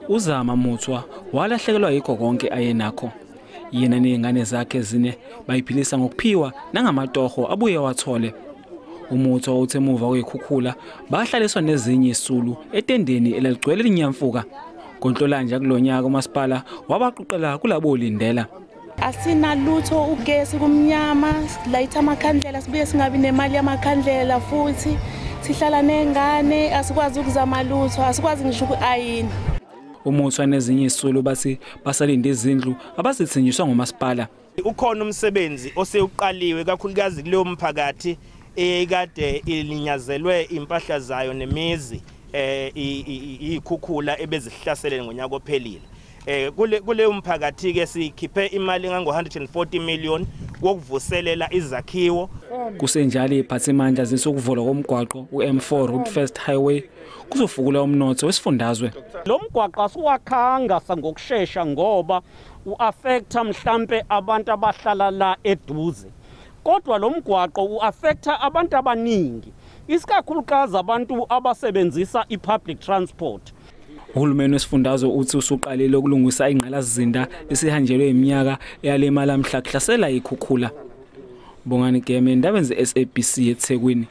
uZama Muthwa walahlekelwa yikho konke ayenakho. Yena nezingane zakhe ezine bayiphilisa ngokuphiwa nangamatoho abuye wathole. Umuthwa uthe emuva kwekhukhula bahlaliswa nezinye isulu etendeni elaligcwele linyamfuka. Konhlolanja kulonyaka umasipala wabaqoqela kulabo lindela. Asinalutho ugesi kumnyama, layitha amakhandlela sibuye singabi nemali yamakhandlela futhi sihlala nengane asikwazi ukuzama lutho, asikwazi ngisho ukuyini. Umuthwa nezinye isulu bathi basalinda izindlu abazithenjiswa ngomasipala. Ukhona umsebenzi osewuqaliwe kakhulukazi kuleyo mphakathi ekade ilinyazelwe impahla zayo nemizi ikhukhula ebezihlasele ngonyaka ophelile. Kuleyo mphakathi ke sikhiphe imali ngango 140 million wokuvuselela izakhiwo. Kusenjalo iphathimandla zisukuvulwa komgwaqo uM4 Route First Highway kuzofukula umnotho wesifundazwe. Lo mgwaqo asiwakhanga ngokusheshsha ngoba uaffecta mhlambe abantu abahlala la eduze. Kodwa lo mgwaqo uaffecta abantu abaningi, isikakhulukazi abantu abasebenzisa ipublic transport. Uhulumeni wesifundazwe uthi usuqalile ukulungisa ingqalasizinda esihanjelwe iminyaka eyalimala mhla kuhlasela ikhukhula. Bongani Game indaba ze SABC eThekwini.